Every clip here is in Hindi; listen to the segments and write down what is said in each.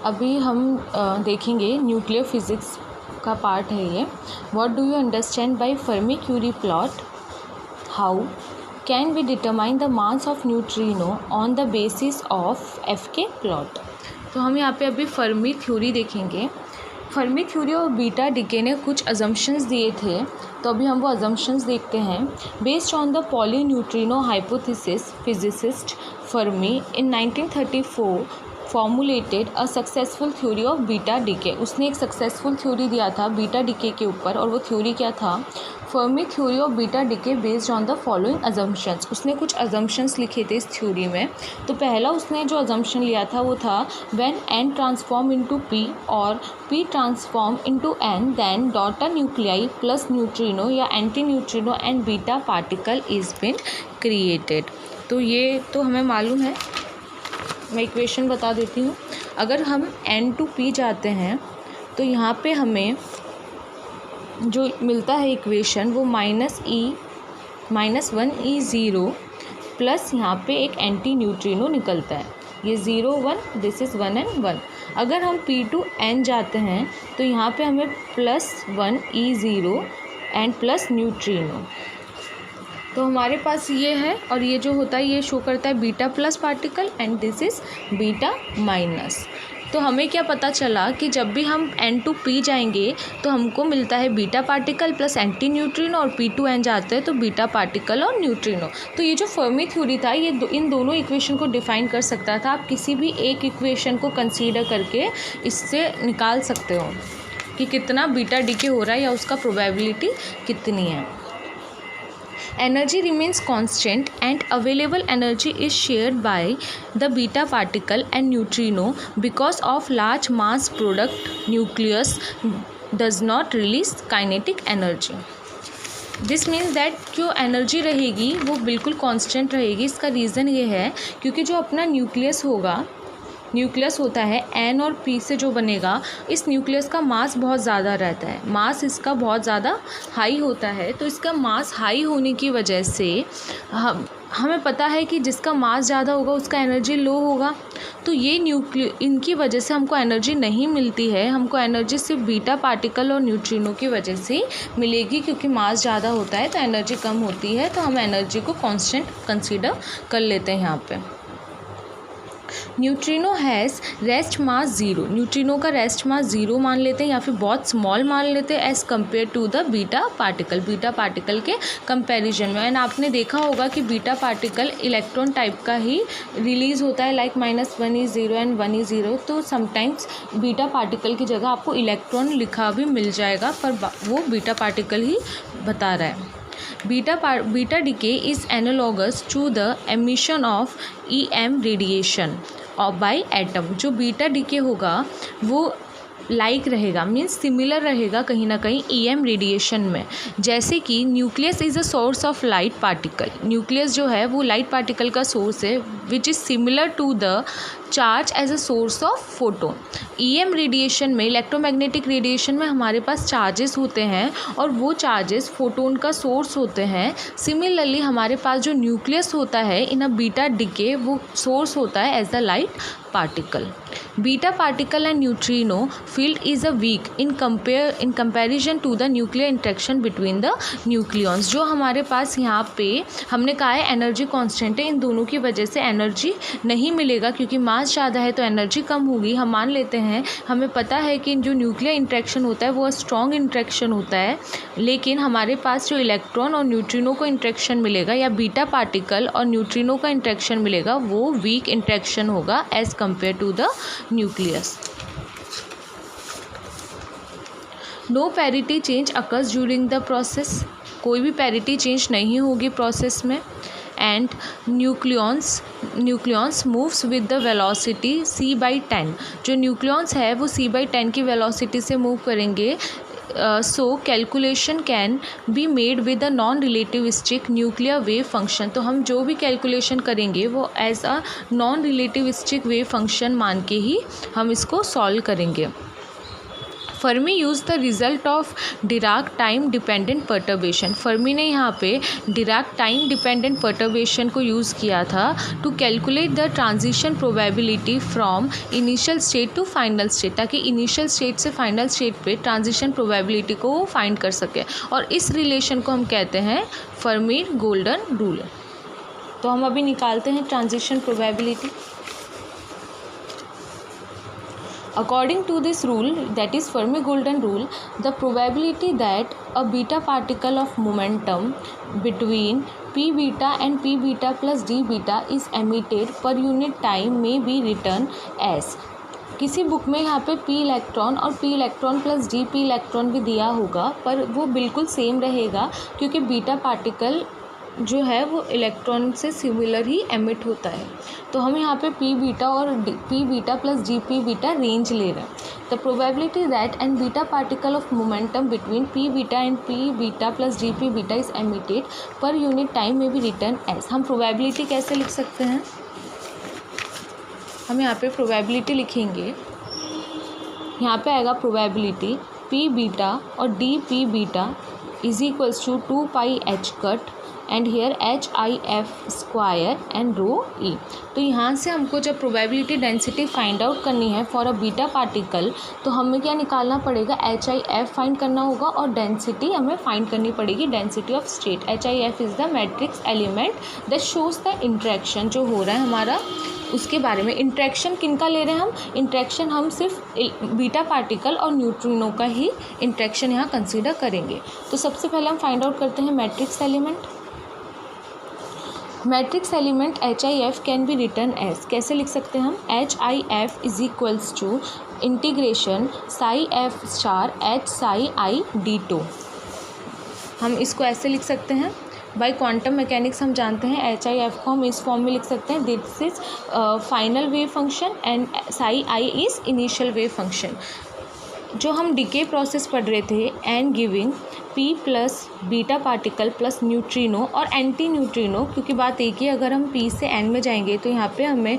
अभी हम देखेंगे न्यूक्लियर फिज़िक्स का पार्ट है ये। What do you understand by Fermi Curie plot? How can we determine the mass of neutrino on the basis of FK plot? तो हम यहाँ पे अभी फर्मी थ्योरी देखेंगे। फर्मी थ्योरी और बीटा डिके ने कुछ अजम्पशंस दिए थे, तो अभी हम वो अजम्पशंस देखते हैं। Based on the poly neutrino hypothesis, physicist Fermi in 1934 formulated a successful theory of beta decay. उसने एक सक्सेसफुल थ्योरी दिया था बीटा डिके के ऊपर, और वो थ्योरी क्या था? Fermi theory of beta decay based on the following assumptions. उसने कुछ अजम्पशंस लिखे थे इस थ्योरी में। तो पहला उसने जो अजम्पशन लिया था वो था when N transform into P और P transform into N, then daughter nuclei plus neutrino या anti neutrino and beta particle is been created. तो ये तो हमें मालूम है, मैं इक्वेशन बता देती हूँ। अगर हम n टू p जाते हैं तो यहाँ पे हमें जो मिलता है इक्वेशन वो -1e0 प्लस यहाँ पे एक एंटी न्यूट्रिनो निकलता है। ये 0 1, दिस इज़ 1 and 1। अगर हम p टू n जाते हैं तो यहाँ पे हमें +1e0 एंड प्लस न्यूट्रिनो। तो हमारे पास ये है, और ये जो होता है ये शो करता है beta plus particle and this is beta minus. तो हमें क्या पता चला कि जब भी हम n टू p जाएंगे तो हमको मिलता है beta particle plus anti neutrino, और p टू n जाते हैं तो बीटा पार्टिकल और न्यूट्रिनो। तो ये जो फर्मी थ्योरी था ये इन दोनों इक्वेशन को डिफाइन कर सकता था। आप किसी भी एक इक्वेशन को कंसीडर करके इससे निकाल सकते हो कि कितना बीटा डीके हो रहा है या उसका प्रोबेबिलिटी कितनी है। Energy remains constant and available energy is shared by the beta particle and neutrino because of large mass product nucleus does not release kinetic energy. This means that जो एनर्जी रहेगी वो बिल्कुल कांस्टेंट रहेगी। इसका रीज़न ये है क्योंकि जो अपना न्यूक्लियस होगा, न्यूक्लियस होता है n और p से जो बनेगा, इस न्यूक्लियस का मास बहुत ज़्यादा रहता है, मास इसका बहुत ज़्यादा हाई होता है। तो इसका मास हाई होने की वजह से हमें पता है कि जिसका मास ज़्यादा होगा उसका एनर्जी लो होगा। तो ये इनकी वजह से हमको एनर्जी नहीं मिलती है। हमको एनर्जी सिर्फ बीटा पार्टिकल और न्यूट्रिनो की वजह से मिलेगी, क्योंकि मास ज़्यादा होता है तो एनर्जी कम होती है। तो हम एनर्जी को कांस्टेंट कंसीडर कर लेते हैं यहाँ पे। Neutrino has rest mass 0। Neutrino का रेस्ट मास 0 मान लेते हैं या फिर बहुत स्मॉल मान लेते हैं as compare to the beta particle, beta particle के कंपैरिजन में। एंड आपने देखा होगा कि बीटा पार्टिकल इलेक्ट्रॉन टाइप का ही रिलीज़ होता है, लाइक -1e0 एंड 1e0। तो समटाइम्स बीटा पार्टिकल की जगह आपको इलेक्ट्रॉन लिखा भी मिल जाएगा, पर वो बीटा पार्टिकल ही बता रहा है। Beta decay is analogous to the emission of EM radiation और by atom। जो बीटा डिके होगा वो लाइक रहेगा, मीन्स सिमिलर रहेगा कहीं ना कहीं EM रेडिएशन में। जैसे कि nucleus is a source of light particle, nucleus जो है वो लाइट पार्टिकल का सोर्स है, which is similar to the charge as a source of photon. EM radiation में, इलेक्ट्रोमैग्नेटिक रेडिएशन में हमारे पास चार्जेस होते हैं और वो चार्जेस फोटोन का सोर्स होते हैं। सिमिलरली हमारे पास जो न्यूक्लियस होता है इन अ बीटा डिके, वो सोर्स होता है as the light particle. Beta particle and neutrino field is a weak in comparison to the nuclear interaction between the nucleons. जो हमारे पास यहाँ पे हमने कहा है एनर्जी कांस्टेंट है, इन दोनों की वजह से एनर्जी नहीं मिलेगा, क्योंकि मास ज़्यादा है तो एनर्जी कम होगी। हम मान लेते हैं, हमें पता है कि जो न्यूक्लियर इंटरेक्शन होता है वो स्ट्रॉन्ग इंटरेक्शन होता है, लेकिन हमारे पास जो इलेक्ट्रॉन और न्यूट्रिनो को इंटरेक्शन मिलेगा या बीटा पार्टिकल और न्यूट्रिनो का इंटरेक्शन मिलेगा वो वीक इंटरेक्शन होगा as compare to the nucleus. No parity change occurs during the process, कोई भी पैरिटी चेंज नहीं होगी प्रोसेस में। And nucleons moves with the velocity c/10। जो न्यूक्लियॉन्स है वो c/10 की वेलोसिटी से मूव करेंगे। So calculation can be made with a non relativistic nuclear wave function. तो हम जो भी कैलकुलेशन करेंगे वो as a non relativistic wave function मान के ही हम इसको सॉल्व करेंगे। Fermi use the result of Dirac time dependent perturbation. Fermi ने यहाँ पे डिराक टाइम डिपेंडेंट पर्टर्बेशन को यूज़ किया था to calculate the transition probability from initial state to final state, ताकि इनिशियल स्टेट से फाइनल स्टेट पे ट्रांजिशन प्रोबेबिलिटी को वो फाइंड कर सके। और इस रिलेशन को हम कहते हैं फर्मी गोल्डन रूल। तो हम अभी निकालते हैं transition probability. According to this rule, that is Fermi-Golden rule, the probability that a beta particle of momentum between p beta and p beta plus d beta is emitted per unit time may be written as, किसी बुक में यहाँ पे p इलेक्ट्रॉन और p electron plus d p electron भी दिया होगा, पर वो बिल्कुल सेम रहेगा क्योंकि बीटा पार्टिकल जो है वो इलेक्ट्रॉन से सिमिलर ही एमिट होता है। तो हम यहाँ पे पी बीटा और P beta plus G P beta range ले रहे हैं। The probability that and beta particle of momentum between P beta and P beta plus G P beta is emitted per unit time में भी रिटर्न एज। हम प्रोबेबिलिटी कैसे लिख सकते हैं? हम यहाँ पे प्रोबेबिलिटी लिखेंगे, यहाँ पे आएगा प्रोबेबिलिटी पी बीटा और D P beta is equals to 2 pi H cut and here H I F square and rho E. तो यहाँ से हमको जब प्रोबेबिलिटी डेंसिटी फाइंड आउट करनी है फॉर अ बीटा पार्टिकल, तो हमें क्या निकालना पड़ेगा? एच आई एफ फाइंड करना होगा और डेंसिटी हमें फाइंड करनी पड़ेगी, density of state. H I F is the matrix element that shows the interaction जो हो रहा है हमारा, उसके बारे में। इंट्रैक्शन किनका ले रहे हैं हम? इंट्रैक्शन हम सिर्फ बीटा पार्टिकल और न्यूट्रिनो का ही इंट्रैक्शन यहाँ कंसिडर करेंगे। तो सबसे पहले हम फाइंड आउट करते हैं matrix element. Matrix element H I F can be written as, कैसे लिख सकते हैं हम? H I F is equals to integration psi F star H psi I D tau. हम इसको ऐसे लिख सकते हैं, बाय क्वांटम मैकेनिक्स हम जानते हैं एच आई एफ को हम इस फॉर्म में लिख सकते हैं, this is final wave function and Sai I is initial wave function. जो हम डिके प्रोसेस पढ़ रहे थे and giving P plus beta particle plus neutrino और एंटी न्यूट्रिनो, क्योंकि बात एक ही, अगर हम पी से एन में जाएंगे तो यहाँ पे हमें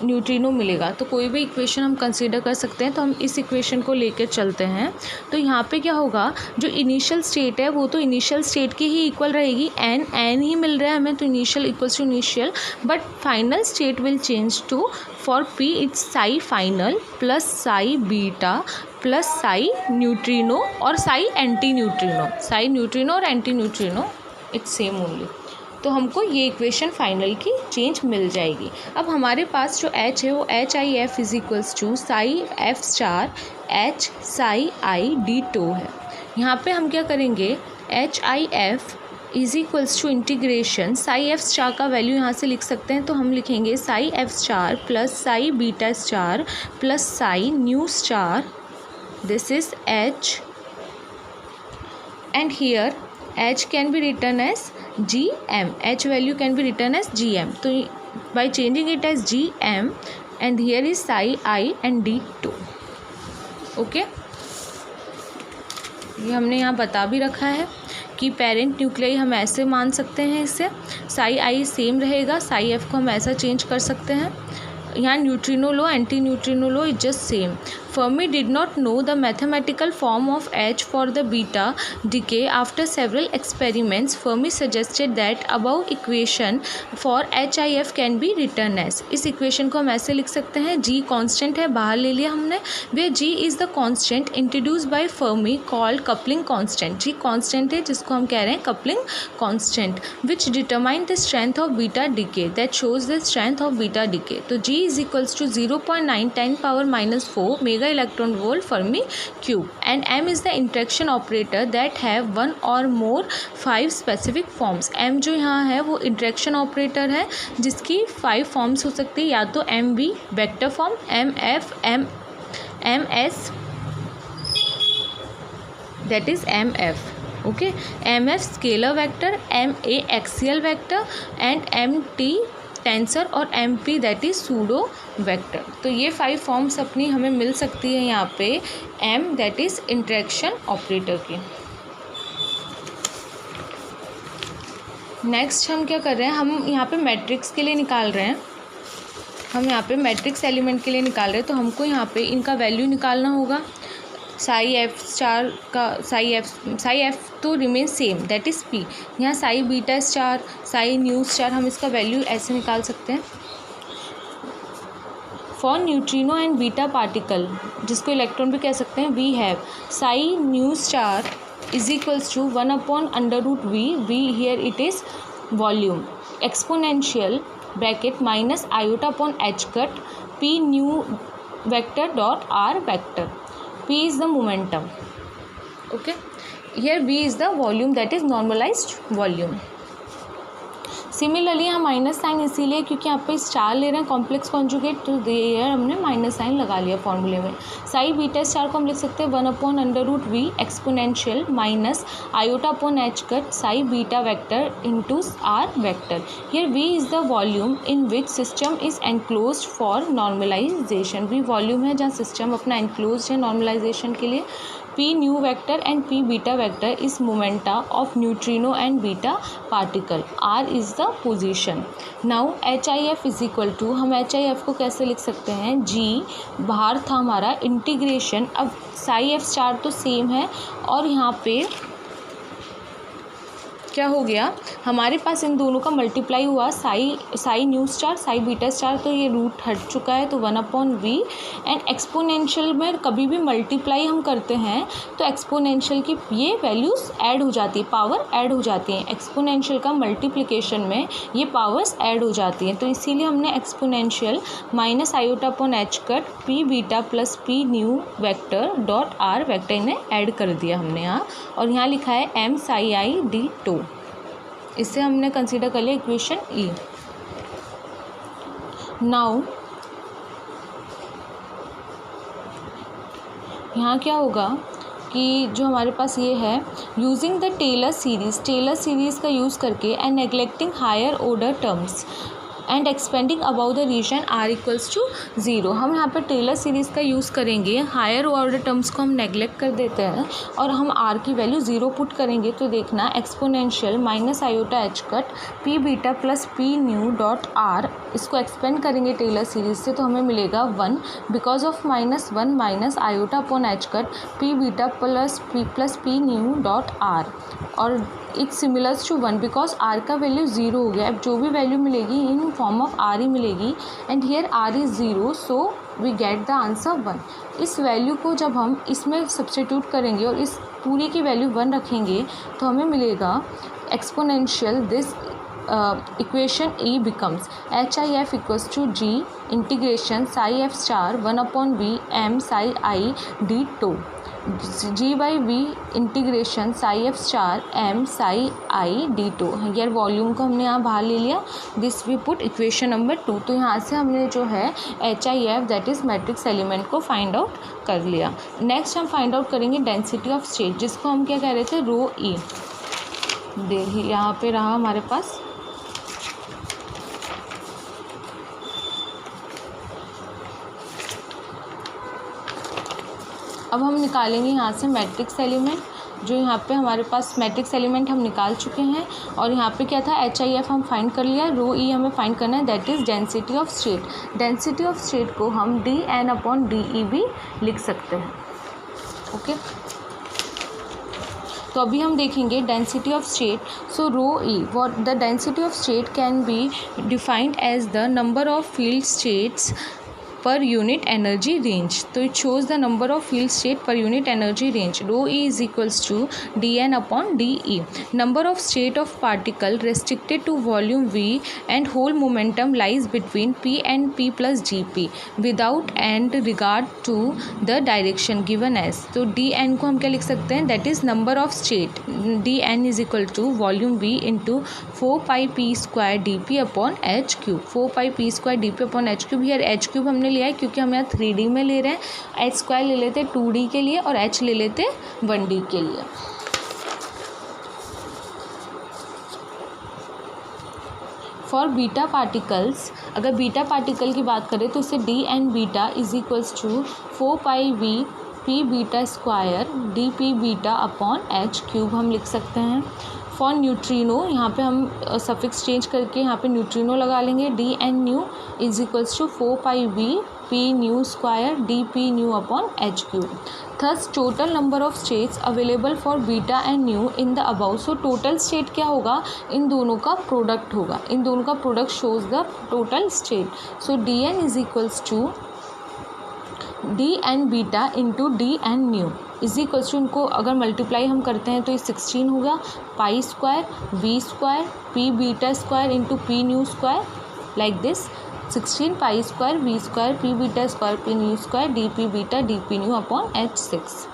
न्यूट्रिनो मिलेगा। तो कोई भी इक्वेशन हम कंसीडर कर सकते हैं, तो हम इस इक्वेशन को लेकर चलते हैं। तो यहाँ पे क्या होगा, जो इनिशियल स्टेट है वो तो इनिशियल स्टेट की ही इक्वल रहेगी, एन ही मिल रहा है हमें, तो initial equals to initial, but final state will change to for P it's psi final plus psi beta plus psi neutrino और psi anti neutrino. Psi neutrino और anti neutrino it's same only. तो हमको ये इक्वेशन फाइनल की चेंज मिल जाएगी। अब हमारे पास जो एच है वो H I F is equals to psi F star H psi I D tau है। यहाँ पे हम क्या करेंगे, H I F is equals to integration psi F star का वैल्यू यहाँ से लिख सकते हैं, तो हम लिखेंगे psi F star plus psi beta star plus psi nu star, this is h and here h can be written as gm, h value can be written as gm, so by changing it as gm and here is psi I and d2। Okay, ये हमने यहाँ बता भी रखा है कि पेरेंट न्यूक्लियाई हम ऐसे मान सकते हैं, इससे साई आई सेम रहेगा, साई एफ को हम ऐसा चेंज कर सकते हैं। यहाँ neutrino low anti neutrino low is just same. Fermi did not know the mathematical form of H for the beta decay. After several experiments, Fermi suggested that above equation for HIF can be written as। इस equation को हम ऐसे लिख सकते हैं, G constant है, बाहर ले लिया हमने, where G is the constant introduced by Fermi called coupling constant। G constant है जिसको हम कह रहे हैं coupling constant, which determine the strength of beta decay, that shows the strength of beta decay। तो G is equals to 0.910⁻⁴ mega electron volt Fermi cube and m is the interaction operator that have one or more 5 specific forms। m जो यहाँ है वो interaction operator है जिसकी 5 forms हो सकती है, या तो mb vector form, mf ms that is mf, okay, mf scalar vector, ma axial vector and mt tensor और M P that is pseudo vector. तो ये 5 फॉर्म्स अपनी हमें मिल सकती है यहाँ पे M that is interaction operator की। नेक्स्ट हम क्या कर रहे हैं, हम यहाँ पे मैट्रिक्स के लिए निकाल रहे हैं, हम यहाँ पे मैट्रिक्स एलिमेंट के लिए निकाल रहे हैं, तो हमको यहाँ पे इनका वैल्यू निकालना होगा। साई एफ स्टार का साई एफ तो remain same, that is P. यहाँ psi beta star, psi nu star, हम इसका वैल्यू ऐसे निकाल सकते हैं। For neutrino and beta particle, जिसको इलेक्ट्रॉन भी कह सकते हैं, we have psi nu star is equals to 1/√v, v here it is volume, exponential bracket minus iota upon h cut p new vector dot r vector. P is the momentum, okay, here v is the volume, that is normalized volume. Similarly यहाँ माइनस साइन इसीलिए क्योंकि यहाँ पे स्टार ले रहे हैं कॉम्प्लेक्स कॉन्जुगेट, तो देयर हमने माइनस साइन लगा लिया फॉर्मूले में। साई बीटा स्टार को हम लिख सकते हैं 1/√v exponential minus iota upon H cut psi beta vector into R vector. Here v is the volume in which system is enclosed for normalization. v volume है जहाँ सिस्टम अपना एनक्लोज्ड है नॉर्मलाइजेशन के लिए। P new vector and P beta vector is momenta of neutrino and beta particle. R is the position. Now HIF is equal to, हम HIF को कैसे लिख सकते हैं, G बाहर था हमारा इंटीग्रेशन, अब साई एफ स्टार तो सेम है और यहाँ पे क्या हो गया, हमारे पास इन दोनों का मल्टीप्लाई हुआ, Sai nu star Sai beta star, तो ये रूट हट चुका है तो 1/v। एंड एक्सपोनेंशियल में कभी भी मल्टीप्लाई हम करते हैं तो एक्सपोनेंशियल की ये वैल्यूज़ ऐड हो जाती है, पावर ऐड हो जाती हैं। एक्सपोनेंशियल का मल्टीप्लिकेशन में ये पावर्स ऐड हो जाती हैं, तो इसीलिए हमने exponential minus iota upon H cut P beta plus P new vector dot are vector इन्हें ऐड कर दिया हमने यहाँ, और यहाँ लिखा है m psi I d2। इससे हमने कंसीडर कर लिया इक्वेशन ई। नाउ यहाँ क्या होगा कि जो हमारे पास ये है, यूजिंग द टेलर सीरीज़ का यूज़ करके and neglecting higher order terms and expanding about the region r equals to 0। हम यहाँ पर टेलर सीरीज़ का यूज़ करेंगे, हायर ऑर्डर टर्म्स को हम नेगलेक्ट कर देते हैं और हम r की वैल्यू 0 पुट करेंगे, तो देखना exponential minus iota H cut p beta plus p nu dot r, इसको एक्सपेंड करेंगे टेलर सीरीज़ से तो हमें मिलेगा 1 because of -1 minus iota upon H cut p beta plus p nu dot r, और it's similars to 1 because r का वैल्यू 0 हो गया। अब जो भी वैल्यू मिलेगी इन फॉर्म ऑफ r ही मिलेगी, and here r is 0, so we get the answer 1। इस वैल्यू को जब हम इसमें सब्स्टिट्यूट करेंगे और इस पूरी की वैल्यू 1 रखेंगे तो हमें मिलेगा exponential this equation E becomes HIF equals to G integration psi F star 1/v m psi I d2 G/v integration psi F star m psi I d2। यार वॉल्यूम को हमने यहाँ बाहर ले लिया, this we put equation number 2। तो यहाँ से हमने जो है HIF that is matrix element को फाइंड आउट कर लिया। नेक्स्ट हम फाइंड आउट करेंगे डेंसिटी ऑफ स्टेट, जिसको हम क्या कह रहे थे, रो E। देखिए यहाँ पे रहा हमारे पास, अब हम निकालेंगे यहाँ से मैट्रिक्स एलिमेंट, जो यहाँ पे हमारे पास मैट्रिक्स एलिमेंट हम निकाल चुके हैं, और यहाँ पे क्या था HIF हम फाइंड कर लिया, रो E हमें फाइंड करना है, that is density of state. Density of state को हम dN/dE भी लिख सकते हैं, ओके। तो अभी हम देखेंगे density of state. So rho E, what the density of state can be defined as the number of field states per unit energy range. तो it shows the number of field state per unit energy range. Rho E is equals to dN/dE. Number of state of particle restricted to volume V and whole momentum lies between P and P plus GP without and regard to the direction given as. तो dN को हम क्या लिख सकते हैं, that is number of state. dN is equal to volume V into 4 pi P square dP upon H cube. 4 pi P square dP upon H cube. Here H cube हमने लिया है क्योंकि हम यहाँ 3D में ले रहे हैं, h स्क्वायर ले लेते 2D के लिए और h ले लेते 1D के लिए। फॉर बीटा पार्टिकल्स, अगर बीटा पार्टिकल की बात करें तो इसे dN beta is equals to 4 pi v p beta square D P beta upon h cube हम लिख सकते हैं। फॉर न्यूट्रिनो, यहाँ पे हम सफिक्स चेंज करके यहाँ पे न्यूट्रिनो लगा लेंगे, dN nu is equals to 4 pi v P nu square D P nu upon H cube. Thus total number of states available for beta and nu in the above. So total state क्या होगा, इन दोनों का प्रोडक्ट होगा, इन दोनों का product shows the total state. So D N is equals to D N beta into D N nu is equals to, इनको अगर मल्टीप्लाई हम करते हैं तो ये 16 होगा pi square V square P beta square into P nu square, like this 16 pi square V square P beta square P nu square D P beta D P nu upon H6।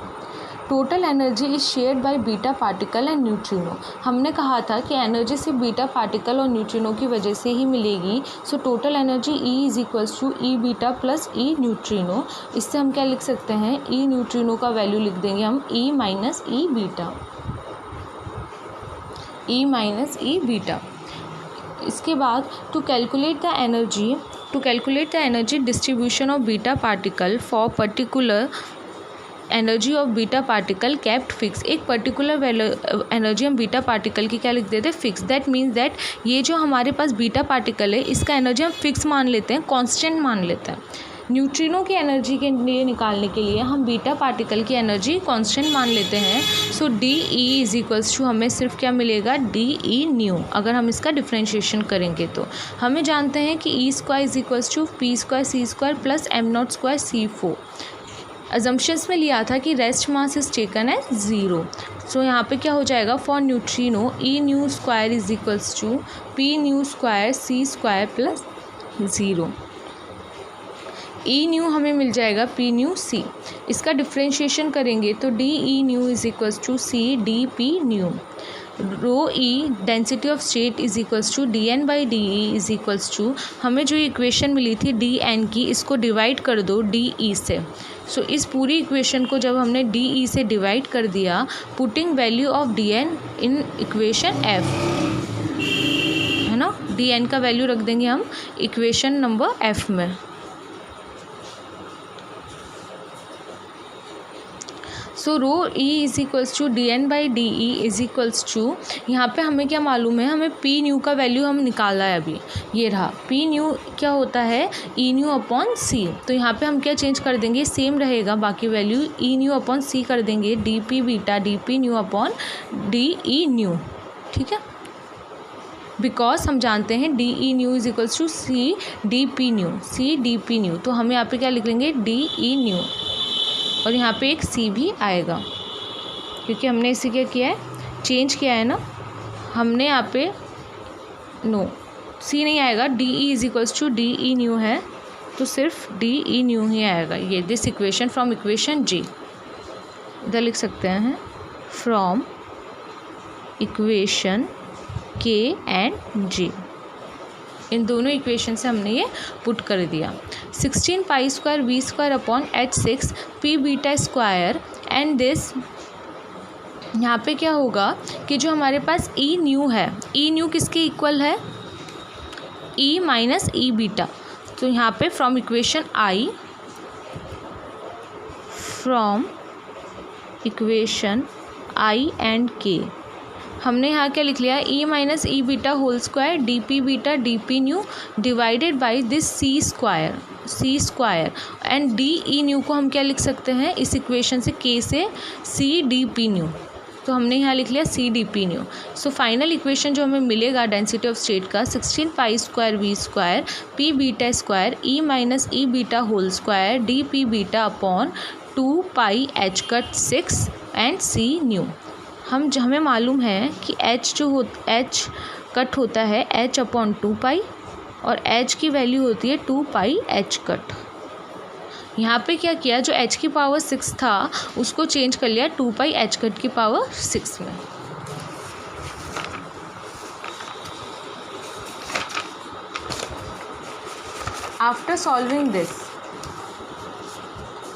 Total energy is shared by beta particle and neutrino. हमने कहा था कि एनर्जी सिर्फ बीटा पार्टिकल और न्यूट्रिनो की वजह से ही मिलेगी। So total energy E is equals to E beta plus E neutrino. इससे हम क्या लिख सकते हैं, ई न्यूट्रिनो का वैल्यू लिख देंगे हम E minus E beta, E minus E beta. इसके बाद to calculate the energy distribution of beta particle for particular energy of beta particle kept fixed. एक पर्टिकुलर एनर्जी हम बीटा पार्टिकल की क्या लिख देते हैं, फिक्स। दैट मीन्स दैट ये जो हमारे पास बीटा पार्टिकल है इसका एनर्जी हम फिक्स मान लेते हैं, कांस्टेंट मान लेते हैं। न्यूट्रिनो की एनर्जी के लिए निकालने के लिए हम बीटा पार्टिकल की एनर्जी कांस्टेंट मान लेते हैं। So D E is equals to, हमें सिर्फ क्या मिलेगा, डी ई न्यू। अगर हम इसका डिफ्रेंशिएशन करेंगे तो हमें जानते हैं कि E square is equals to P square C square plus M naught square C4। Assumptions में लिया था कि rest mass is taken as 0। So यहाँ पे क्या हो जाएगा, for neutrino E nu square is equals to P nu square C square plus 0। E nu हमें मिल जाएगा पी न्यू सी। इसका डिफ्रेंशिएशन करेंगे तो D E nu is equals to C D P nu. Rho E density of state is equals to D N by D E is equals to, हमें जो इक्वेशन मिली थी डी एन की, इसको डिवाइड कर दो डी ई से। सो इस पूरी इक्वेशन को जब हमने डी ई से डिवाइड कर दिया, putting value of D N in equation F, है ना, डी एन का वैल्यू रख देंगे हम इक्वेशन नंबर एफ में। So rho E is equals to D N by D E is equals to, यहाँ पे हमें क्या मालूम है, हमें पी न्यू का वैल्यू हम निकाला है अभी, ये रहा पी न्यू क्या होता है, ई न्यू अपॉन सी। तो यहाँ पे हम क्या चेंज कर देंगे, सेम रहेगा बाकी value, E nu upon C कर देंगे, D P beta D P nu upon D E nu, ठीक है। बिकॉज हम जानते हैं D E nu is equals to C D P nu, C D P nu. तो हम यहाँ पे क्या लिख लेंगे, डी ई न्यू, और यहाँ पे एक सी भी आएगा क्योंकि हमने इसे क्या किया है, चेंज किया है ना हमने यहाँ पे, नो सी नहीं आएगा, D E is equals to D E nu है तो सिर्फ डी ई न्यू ही आएगा। ये this equation from equation G, इधर लिख सकते हैं from equation K and G, इन दोनों इक्वेशन से हमने ये पुट कर दिया। 16 pi square V square upon H6 P beta square and this, यहाँ पे क्या होगा कि जो हमारे पास ई न्यू है, ई न्यू किसके इक्वल है, ई माइनस ई बीटा। तो यहाँ पे from equation I, from equation I and K, हमने यहाँ क्या लिख लिया, E minus E beta whole square D P beta D P nu divided by this C square and D E nu को हम क्या लिख सकते हैं इस इक्वेशन से, के से सी डी पी न्यू। तो हमने यहाँ लिख लिया C D P nu. So final equation जो हमें मिलेगा डेंसिटी ऑफ स्टेट का, 16 pi square V square P beta square E minus E beta whole square D P beta upon 2 pi H cut 6 and C nu. हमें मालूम है कि एच कट होता है एच अपॉन 2 पाई और एच की वैल्यू होती है 2 पाई एच कट। यहाँ पे क्या किया, जो एच की पावर 6 था उसको चेंज कर लिया 2 पाई एच कट की पावर 6 में। आफ्टर सॉल्विंग दिस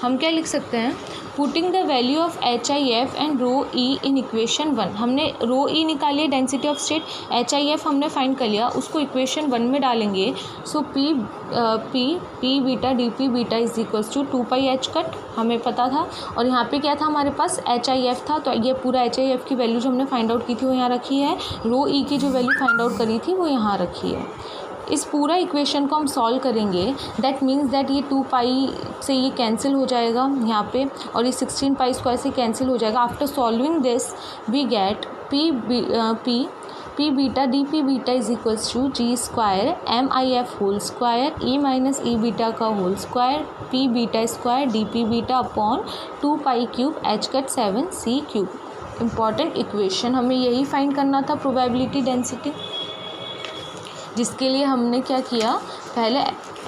हम क्या लिख सकते हैं, putting the value of H I F and rho E in equation 1। हमने रो ई निकाली है density of state, H I F हमने फाइंड कर लिया, उसको इक्वेशन 1 में डालेंगे। So P beta D P beta is equals to 2 pi H cut हमें पता था, और यहाँ पे क्या था हमारे पास एच आई एफ था, तो ये पूरा एच आई एफ की वैल्यू जो हमने फाइंड आउट की थी वो यहाँ रखी है, रो ई की जो वैल्यू फाइंड आउट करी थी वो यहाँ रखी है। इस पूरा इक्वेशन को हम सॉल्व करेंगे, दैट मीन्स दैट ये 2 पाई से ये कैंसिल हो जाएगा यहाँ पे, और ये 16 पाई स्क्वायर से कैंसिल हो जाएगा. After solving this we get p beta dp beta is equals to g square mif whole square e minus e beta का whole square p beta square dp beta upon 2 pi cube h cut 7 c cube. Important equation हमें यही फाइंड करना था, प्रोबेबिलिटी डेंसिटी, जिसके लिए हमने क्या किया, पहले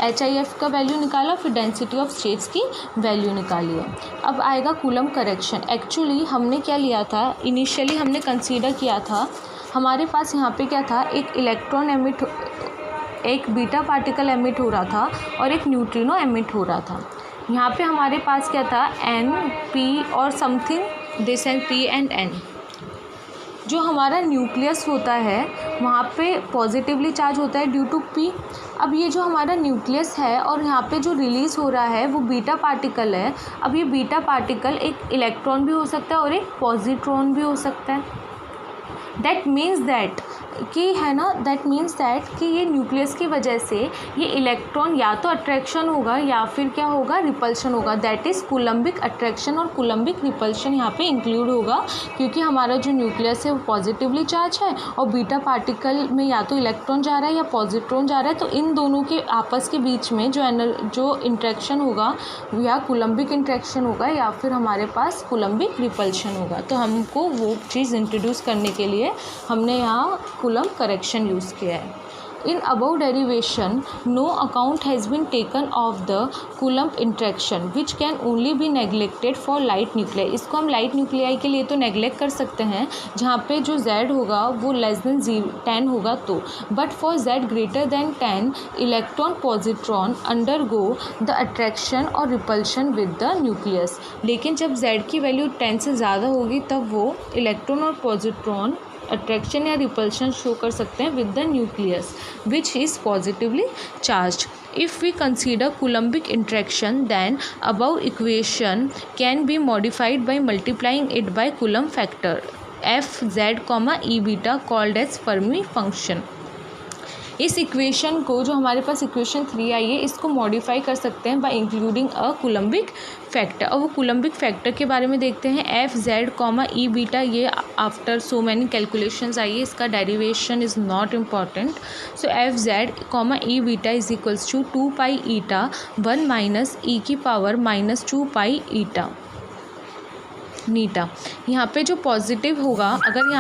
HIF का वैल्यू निकाला, फिर डेंसिटी ऑफ स्टेट्स की वैल्यू निकाली है. अब आएगा कूलम करेक्शन. एक्चुअली हमने क्या लिया था, इनिशियली हमने कंसीडर किया था, हमारे पास यहाँ पे क्या था, एक इलेक्ट्रॉन एमिट, एक बीटा पार्टिकल एमिट हो रहा था और एक न्यूट्रिनो एमिट हो रहा था. यहाँ पे हमारे पास क्या था, N P और something this and P and N. जो हमारा न्यूक्लियस होता है वहाँ पे पॉजिटिवली चार्ज होता है ड्यू टू P. अब ये जो हमारा न्यूक्लियस है और यहाँ पे जो रिलीज़ हो रहा है वो बीटा पार्टिकल है. अब ये बीटा पार्टिकल एक इलेक्ट्रॉन भी हो सकता है और एक पॉजिट्रॉन भी हो सकता है. दैट मीन्स दैट कि है ना, दैट मीन्स दैट कि ये न्यूक्लियस की वजह से ये इलेक्ट्रॉन या तो अट्रैक्शन होगा या फिर क्या होगा, रिपल्शन होगा. दैट इज़ कूलम्बिक अट्रैक्शन और कूलम्बिक रिपल्शन यहाँ पे इंक्लूड होगा, क्योंकि हमारा जो न्यूक्लियस है वो पॉजिटिवली चार्ज है और बीटा पार्टिकल में या तो इलेक्ट्रॉन जा रहा है या पॉजिट्रॉन जा रहा है. तो इन दोनों के आपस के बीच में जो इंट्रैक्शन होगा या कूलम्बिक इंट्रैक्शन होगा या फिर हमारे पास कूलम्बिक रिपल्शन होगा. तो हमको वो चीज़ इंट्रोड्यूस करने के लिए हमने यहाँ कूलम करेक्शन यूज़ किया है. In above derivation, no account has been taken of the Coulomb interaction, which can only be neglected for light nuclei. इसको हम लाइट न्यूक्लियाई के लिए तो नेगलेक्ट कर सकते हैं जहाँ पे जो Z होगा वो लेस देन 10 होगा तो, but for Z greater than 10 electron positron undergo the attraction और रिपल्शन विद द न्यूक्लियस. लेकिन जब Z की वैल्यू 10 से ज़्यादा होगी तब वो इलेक्ट्रॉन और पॉजिट्रॉन अट्रैक्शन या रिपल्शन शो कर सकते हैं with the nucleus which is positively charged. If we consider Coulombic interaction, then above equation can be modified by multiplying it by Coulomb factor f z, e beta called as Fermi function. इस इक्वेशन को, जो हमारे पास इक्वेशन 3 आई है, इसको मॉडिफाई कर सकते हैं by including a coulombic factor. और वो कूलम्बिक फैक्टर के बारे में देखते हैं. F Z comma E beta, ये आफ्टर सो मैनी कैलकुलेशंस आई है, इसका derivation is not important. So F Z comma E beta is equals to 2 pi eta 1 minus E की पावर माइनस 2 पाई ईटा नीटा. यहाँ पे जो पॉजिटिव होगा, अगर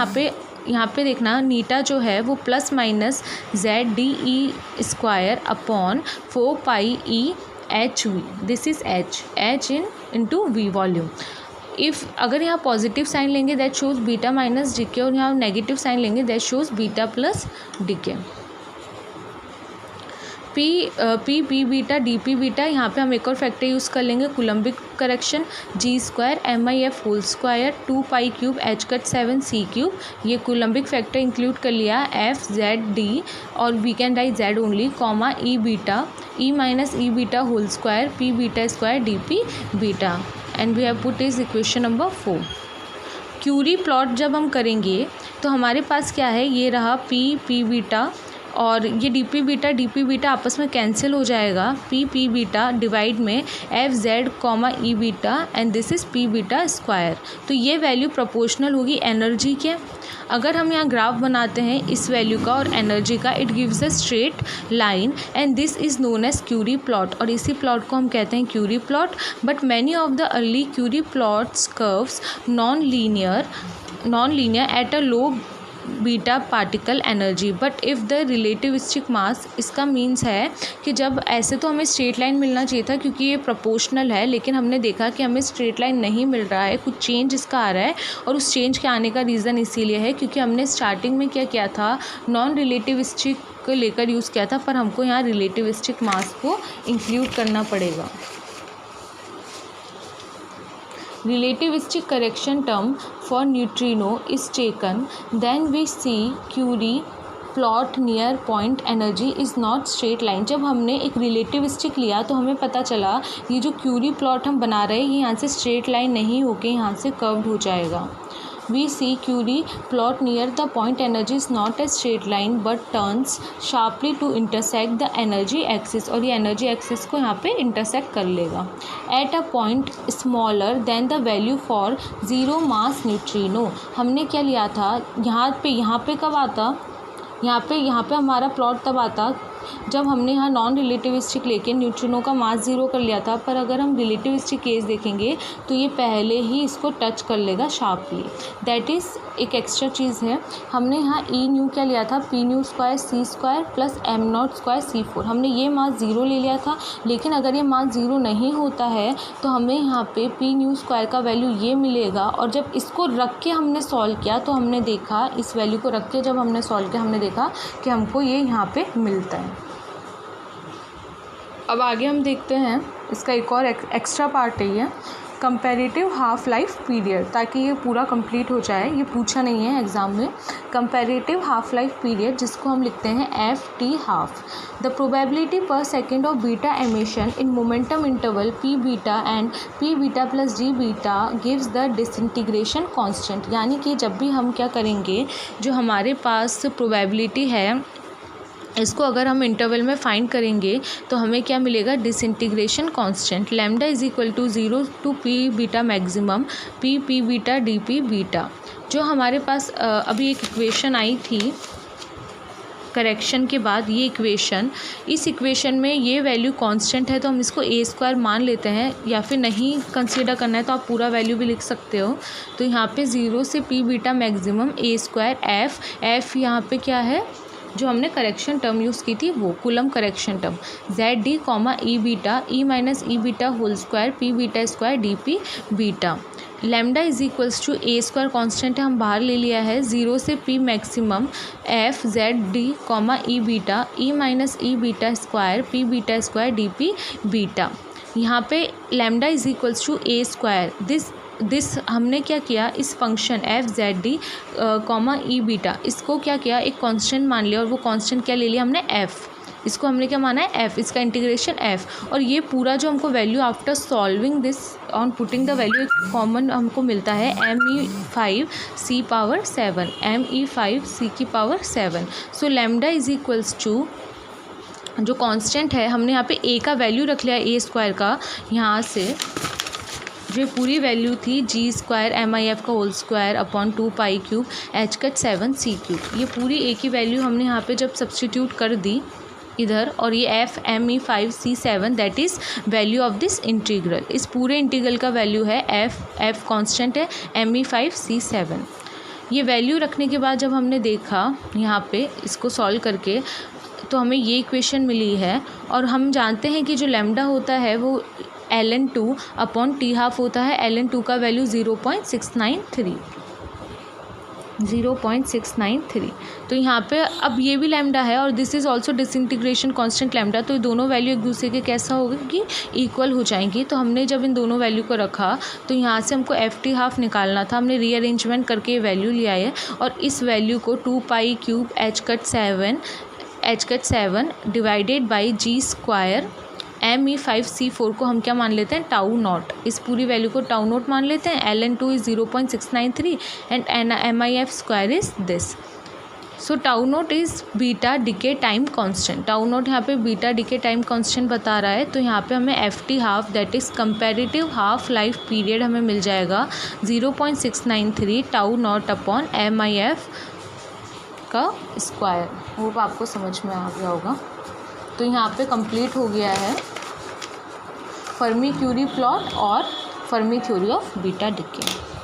यहाँ पे देखना, नीटा जो है वो plus minus Z D E square upon 4 pi E H V. This is H into V volume. If अगर यहाँ पॉजिटिव साइन लेंगे that shows beta minus decay, और यहाँ नेगेटिव साइन लेंगे that shows beta plus decay. P beta D P beta, यहाँ पे हम एक और फैक्टर यूज़ कर लेंगे, Coulombic correction. G square M I F whole square 2 pi cube H cut 7 C cube. ये कूलम्बिक फैक्टर इंक्लूड कर लिया. एफ जेड डी और we can write Z only, comma E beta E minus E beta whole square P beta square D P beta. And we have put is equation number 4. Kurie plot जब हम करेंगे तो हमारे पास क्या है, ये रहा पी बीटा और ये डी पी बीटा आपस में कैंसिल हो जाएगा. पी बीटा डिवाइड में F Z comma E beta and this is P beta square. तो ये वैल्यू प्रोपोर्शनल होगी एनर्जी के. अगर हम यहाँ ग्राफ बनाते हैं इस वैल्यू का और एनर्जी का, it gives a straight line and this is known as Kurie plot. और इसी प्लॉट को हम कहते हैं Kurie plot. But many of the early Kurie plots curves non linear at a low beta particle energy but if the relativistic mass. इसका मीन्स है कि जब ऐसे तो हमें स्ट्रेट लाइन मिलना चाहिए था क्योंकि ये प्रोपोर्शनल है, लेकिन हमने देखा कि हमें स्ट्रेट लाइन नहीं मिल रहा है, कुछ चेंज इसका आ रहा है. और उस चेंज के आने का रीज़न इसीलिए है क्योंकि हमने स्टार्टिंग में क्या किया था, नॉन रिलेटिविस्टिक को लेकर यूज़ किया था, पर हमको यहाँ रिलेटिविस्टिक मास को इंक्लूड करना पड़ेगा. Relativistic correction term for neutrino is taken, then we see Curie plot near point energy is not straight line. जब हमने एक रिलेटिविस्टिक लिया तो हमें पता चला ये जो क्यूरी प्लॉट हम बना रहे हैं ये यहाँ से स्ट्रेट लाइन नहीं होके यहाँ से कर्व्ड हो जाएगा. We see Kurie plot near the point energy is not a straight line but turns sharply to intersect the energy axis, और ये एनर्जी एक्सिस को यहाँ पे इंटरसेक्ट कर लेगा at a point smaller than the value for zero mass neutrino. हमने क्या लिया था यहाँ पे कब आता, यहाँ पे हमारा प्लॉट तब आता जब हमने यहाँ नॉन रिलेटिविस्टिक लेके न्यूट्रिनो का मास ज़ीरो कर लिया था। पर अगर हम रिलेटिविस्टिक केस देखेंगे तो ये पहले ही इसको टच कर लेगा शार्पली। दैट इज़ एक एक्स्ट्रा चीज़ है। हमने यहाँ ई न्यू क्या लिया था, P nu square C square plus M naught square C four. हमने ये मास ज़ीरो ले लिया था, लेकिन अगर ये मास ज़ीरो नहीं होता है तो हमें यहाँ पे पी न्यू स्क्वायर का वैल्यू ये मिलेगा। और जब इसको रख के हमने सॉल्व किया तो हमने देखा, इस वैल्यू को रख के जब हमने सॉल्व किया हमने देखा कि हमको ये यहाँ पे मिलता है। अब आगे हम देखते हैं इसका एक और एक्स्ट्रा पार्ट है, ये कंपैरेटिव हाफ लाइफ पीरियड, ताकि ये पूरा कंप्लीट हो जाए। ये पूछा नहीं है एग्ज़ाम में। कंपैरेटिव हाफ लाइफ पीरियड, जिसको हम लिखते हैं F T half. The probability per second of beta emission in momentum interval P beta and P beta plus D beta gives the disintegration constant. यानी कि जब भी हम क्या करेंगे, जो हमारे पास प्रोबेबिलिटी है इसको अगर हम इंटरवल में फाइंड करेंगे तो हमें क्या मिलेगा, disintegration constant lambda is equal to 0 to P beta maximum P beta D P beta. जो हमारे पास अभी एक इक्वेशन आई थी करेक्शन के बाद, ये इक्वेशन, इस इक्वेशन में ये वैल्यू कांस्टेंट है तो हम इसको ए स्क्वायर मान लेते हैं, या फिर नहीं कंसीडर करना है तो आप पूरा वैल्यू भी लिख सकते हो। तो यहाँ पे 0 से P beta maximum a square F यहाँ पे क्या है, जो हमने करेक्शन टर्म यूज़ की थी वो Coulomb correction term, Z D comma E beta E minus E beta whole square P beta square D P beta. Lambda is equals to A square constant है, हम बाहर ले लिया है, 0 से P maximum F Z D comma E beta E minus E beta square P beta square D P beta. यहाँ पे lambda is equals to A square, this हमने क्या किया, इस function F Z D comma E beta, इसको क्या किया, एक कांस्टेंट मान लिया, और वो कांस्टेंट क्या ले लिया हमने एफ़, इसको हमने क्या माना है एफ़, इसका इंटीग्रेशन एफ़। और ये पूरा जो हमको value after solving this on putting the value common हमको मिलता है ME5 C power 7, ME5 C की power 7। So lambda is equals to, जो कांस्टेंट है हमने यहाँ पे ए का वैल्यू रख लिया ए स्क्वायर का, यहाँ से जो पूरी वैल्यू थी जी स्क्वायर MIF का whole square upon 2 pi cube H cut 7 C cube, ये पूरी ए की वैल्यू हमने यहाँ पे जब सब्सटीट्यूट कर दी इधर, और ये F ME5 C7 that is value of this integral. इस पूरे इंटीग्रल का वैल्यू है एफ कांस्टेंट है ME5 C7। ये वैल्यू रखने के बाद जब हमने देखा यहाँ पे इसको सॉल्व करके तो हमें ये इक्वेशन मिली है। और हम जानते हैं कि जो लैम्डा होता है वो ln2 अपॉन टी हाफ होता है। ln2 का वैल्यू 0.693। तो यहाँ पे अब ये भी लैम्डा है और this is also disintegration constant lambda, तो ये दोनों वैल्यू एक दूसरे के कैसा होगा कि इक्वल हो जाएंगी। तो हमने जब इन दोनों वैल्यू को रखा तो यहाँ से हमको एफ टी हाफ निकालना था, हमने रीअरेंजमेंट करके ये वैल्यू लिया है और इस वैल्यू को 2 pi cube H cut 7 divided by G square ME5 C4 को हम क्या मान लेते हैं, टाउ नॉट। इस पूरी वैल्यू को टाउ नॉट मान लेते हैं। ln2 is 0.693 and MIF square is this. So tau not is beta decay time constant. Tau not यहाँ पे बीटा डिके टाइम कांस्टेंट बता रहा है, तो यहाँ पे हमें FT half that is comparative half life period हमें मिल जाएगा 0.693 टाउ नॉट अपॉन MIF का स्क्वायर। होप आपको समझ में आ गया होगा। तो यहाँ पे कंप्लीट हो गया है फर्मी क्यूरी प्लॉट और Fermi theory of beta decay.